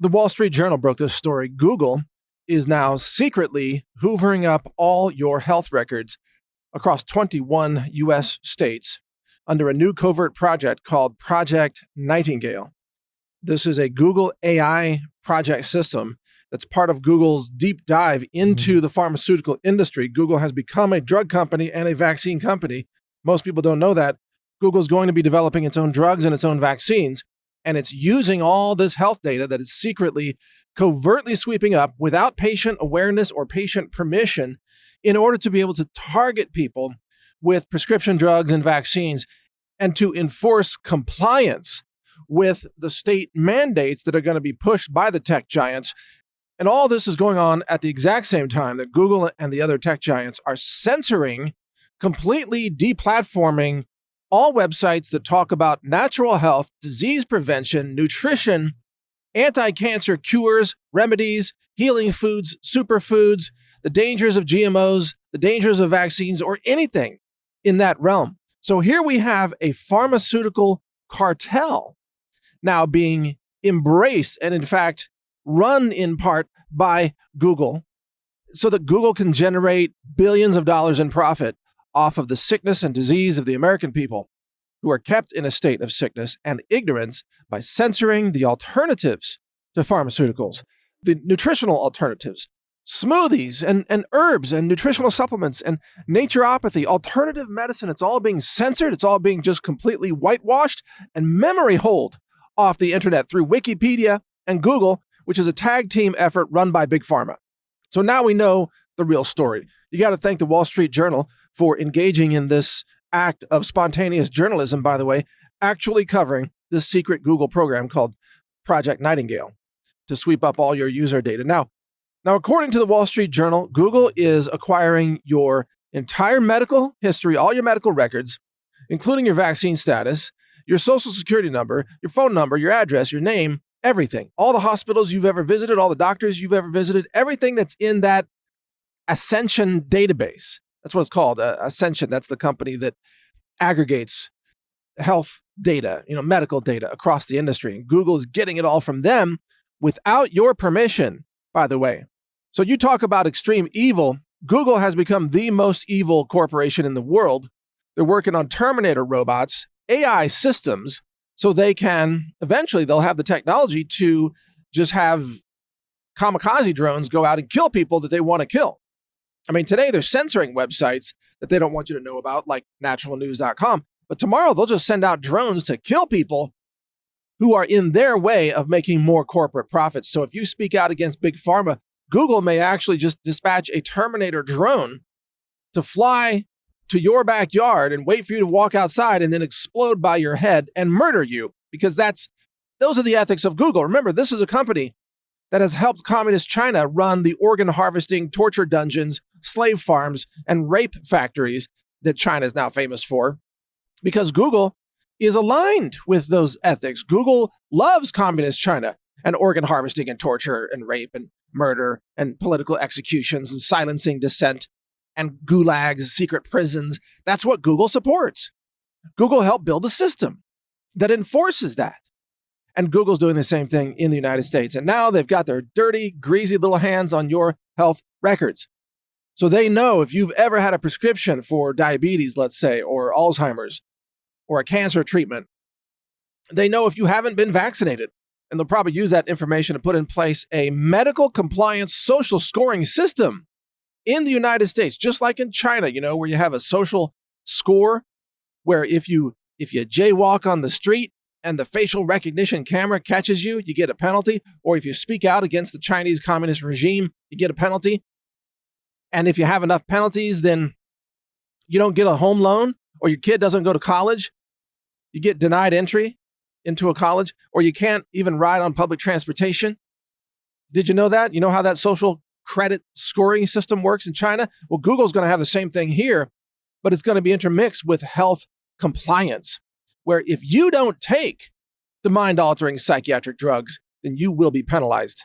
The Wall Street Journal broke this story. Google is now secretly hoovering up all your health records across 21 U.S. states under a new covert project called Project Nightingale. This is a Google AI project system that's part of Google's deep dive into the pharmaceutical industry. Google has become a drug company and a vaccine company. Most people don't know that. Google's going to be developing its own drugs and its own vaccines, and it's using all this health data that it's secretly, covertly sweeping up without patient awareness or patient permission in order to be able to target people with prescription drugs and vaccines and to enforce compliance with the state mandates that are going to be pushed by the tech giants. And all this is going on at the exact same time that Google and the other tech giants are censoring, completely deplatforming all websites that talk about natural health, disease prevention, nutrition, anti-cancer cures, remedies, healing foods, superfoods, the dangers of GMOs, the dangers of vaccines, or anything in that realm. So here we have a pharmaceutical cartel now being embraced and, in fact, run in part by Google so that Google can generate billions of dollars in profit off of the sickness and disease of the American people who are kept in a state of sickness and ignorance by censoring the alternatives to pharmaceuticals, the nutritional alternatives, smoothies and herbs and nutritional supplements and naturopathy, alternative medicine. It's all being censored. It's all being just completely whitewashed and memory holed off the internet through Wikipedia and Google, which is a tag team effort run by Big Pharma. So now we know the real story. You got to thank the Wall Street Journal for engaging in this act of spontaneous journalism, by the way, actually covering this secret Google program called Project Nightingale to sweep up all your user data. Now, according to the Wall Street Journal, Google is acquiring your entire medical history, all your medical records, including your vaccine status, your social security number, your phone number, your address, your name, everything, all the hospitals you've ever visited, all the doctors you've ever visited, everything that's in that Ascension database. That's what it's called, Ascension. That's the company that aggregates health data, medical data across the industry. And Google is getting it all from them without your permission, by the way. So you talk about extreme evil. Google has become the most evil corporation in the world. They're working on Terminator robots, AI systems, so they can, eventually they'll have the technology to just have kamikaze drones go out and kill people that they want to kill. I mean, today they're censoring websites that they don't want you to know about, like NaturalNews.com. But tomorrow they'll just send out drones to kill people who are in their way of making more corporate profits. So if you speak out against Big Pharma, Google may actually just dispatch a Terminator drone to fly to your backyard and wait for you to walk outside and then explode by your head and murder you, because those are the ethics of Google. Remember, this is a company that has helped communist China run the organ harvesting, torture dungeons, slave farms, and rape factories that China is now famous for, because Google is aligned with those ethics. Google loves communist China and organ harvesting and torture and rape and murder and political executions and silencing dissent and gulags, secret prisons. That's what Google supports. Google helped build a system that enforces that. And Google's doing the same thing in the United States. And now they've got their dirty, greasy little hands on your health records. So they know if you've ever had a prescription for diabetes, let's say, or Alzheimer's, or a cancer treatment. They know if you haven't been vaccinated. And they'll probably use that information to put in place a medical compliance social scoring system in the United States, just like in China, where you have a social score, where if you jaywalk on the street, and the facial recognition camera catches you, you get a penalty. Or if you speak out against the Chinese communist regime, you get a penalty. And if you have enough penalties, then you don't get a home loan, or your kid doesn't go to college. You get denied entry into a college, or you can't even ride on public transportation. Did you know that? You know how that social credit scoring system works in China? Well, Google's going to have the same thing here, but it's going to be intermixed with health compliance, where if you don't take the mind-altering psychiatric drugs, then you will be penalized.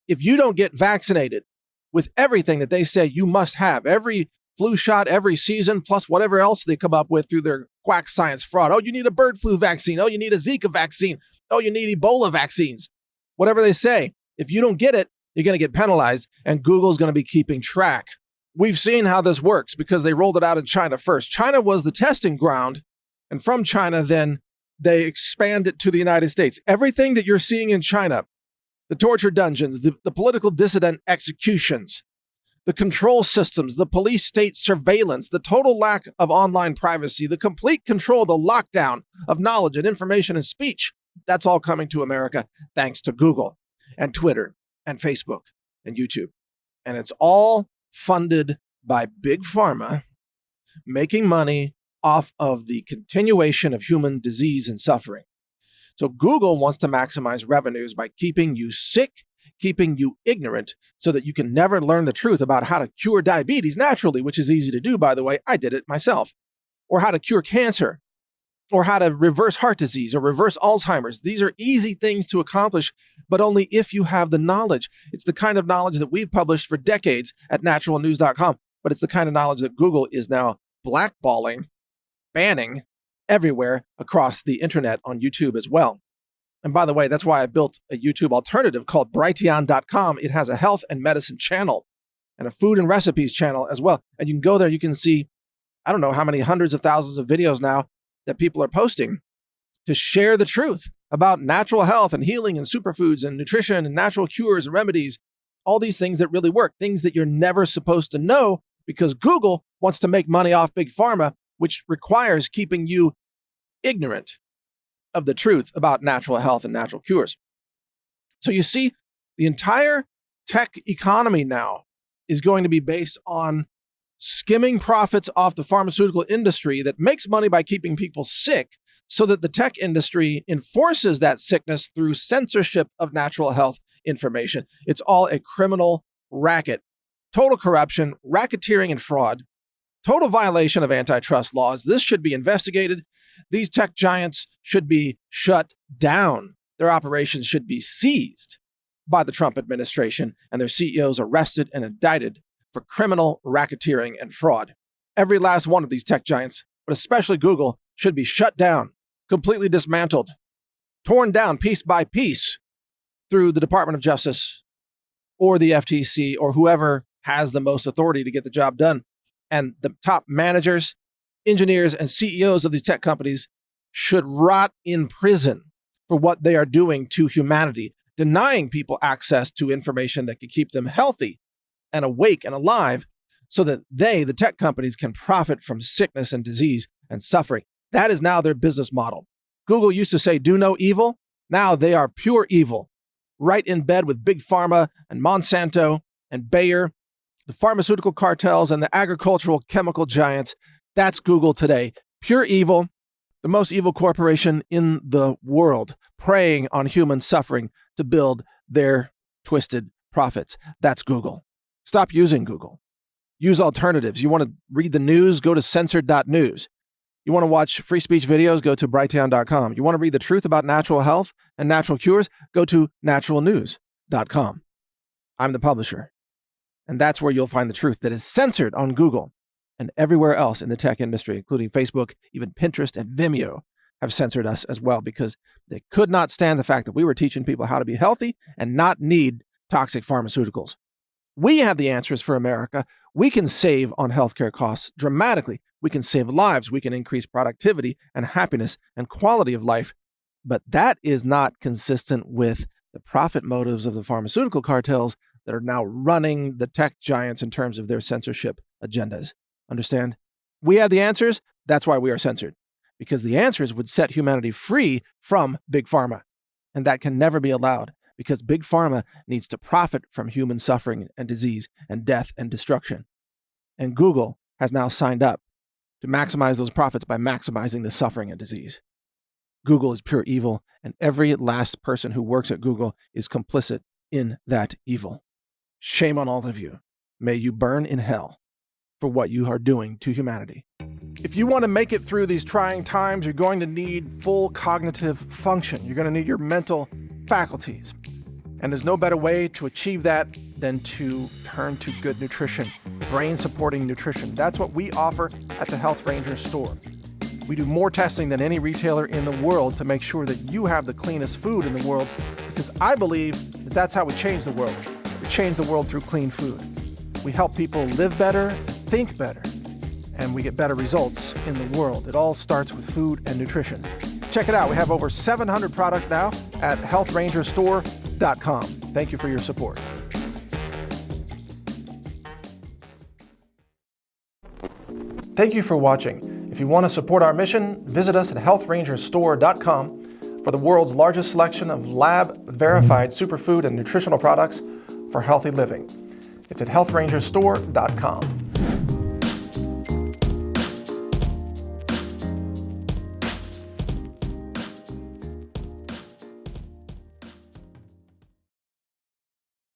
If you don't get vaccinated with everything that they say you must have, every flu shot every season, plus whatever else they come up with through their quack science fraud. Oh, you need a bird flu vaccine. Oh, you need a Zika vaccine. Oh, you need Ebola vaccines. Whatever they say, if you don't get it, you're going to get penalized, and Google's going to be keeping track. We've seen how this works because they rolled it out in China first. China was the testing ground, and from China, then they expand it to the United States. Everything that you're seeing in China, the torture dungeons, the political dissident executions, the control systems, the police state surveillance, the total lack of online privacy, the complete control, the lockdown of knowledge and information and speech, that's all coming to America thanks to Google and Twitter and Facebook and YouTube. And it's all funded by Big Pharma making money off of the continuation of human disease and suffering. So Google wants to maximize revenues by keeping you sick, keeping you ignorant, so that you can never learn the truth about how to cure diabetes naturally, which is easy to do, by the way. I did it myself. Or how to cure cancer, or how to reverse heart disease, or reverse Alzheimer's. These are easy things to accomplish, but only if you have the knowledge. It's the kind of knowledge that we've published for decades at naturalnews.com, but it's the kind of knowledge that Google is now blackballing, banning everywhere across the internet on YouTube as well. And by the way, that's why I built a YouTube alternative called Brighteon.com. It has a health and medicine channel and a food and recipes channel as well. And you can go there, you can see, I don't know how many hundreds of thousands of videos now that people are posting to share the truth about natural health and healing and superfoods and nutrition and natural cures and remedies, all these things that really work, things that you're never supposed to know because Google wants to make money off Big Pharma, which requires keeping you ignorant of the truth about natural health and natural cures. So you see, the entire tech economy now is going to be based on skimming profits off the pharmaceutical industry that makes money by keeping people sick so that the tech industry enforces that sickness through censorship of natural health information. It's all a criminal racket. Total corruption, racketeering, and fraud. Total violation of antitrust laws. This should be investigated. These tech giants should be shut down. Their operations should be seized by the Trump administration and their CEOs arrested and indicted for criminal racketeering and fraud. Every last one of these tech giants, but especially Google, should be shut down, completely dismantled, torn down piece by piece through the Department of Justice or the FTC or whoever has the most authority to get the job done. And the top managers, engineers, and CEOs of these tech companies should rot in prison for what they are doing to humanity, denying people access to information that could keep them healthy and awake and alive so that they, the tech companies, can profit from sickness and disease and suffering. That is now their business model. Google used to say, do no evil. Now they are pure evil, right in bed with Big Pharma and Monsanto and Bayer, the pharmaceutical cartels and the agricultural chemical giants. That's Google today. Pure evil, the most evil corporation in the world, preying on human suffering to build their twisted profits. That's Google. Stop using Google. Use alternatives. You want to read the news? Go to censored.news. You want to watch free speech videos? Go to Brighteon.com. You want to read the truth about natural health and natural cures? Go to NaturalNews.com. I'm the publisher. And that's where you'll find the truth that is censored on Google and everywhere else in the tech industry, including Facebook, even Pinterest and Vimeo have censored us as well because they could not stand the fact that we were teaching people how to be healthy and not need toxic pharmaceuticals. We have the answers for America. We can save on healthcare costs dramatically. We can save lives. We can increase productivity and happiness and quality of life. But that is not consistent with the profit motives of the pharmaceutical cartels that are now running the tech giants in terms of their censorship agendas. Understand? We have the answers. That's why we are censored. Because the answers would set humanity free from Big Pharma. And that can never be allowed because Big Pharma needs to profit from human suffering and disease and death and destruction. And Google has now signed up to maximize those profits by maximizing the suffering and disease. Google is pure evil, and every last person who works at Google is complicit in that evil. Shame on all of you. May you burn in hell for what you are doing to humanity. If you want to make it through these trying times, you're going to need full cognitive function. You're going to need your mental faculties. And there's no better way to achieve that than to turn to good nutrition, brain-supporting nutrition. That's what we offer at the Health Ranger store. We do more testing than any retailer in the world to make sure that you have the cleanest food in the world, because I believe that that's how we change the world. We change the world through clean food. We help people live better, think better, and we get better results in the world. It all starts with food and nutrition. Check it out. We have over 700 products now at healthrangerstore.com. Thank you for your support. Thank you for watching. If you want to support our mission, visit us at healthrangerstore.com for the world's largest selection of lab-verified superfood and nutritional products for healthy living. It's at healthrangerstore.com.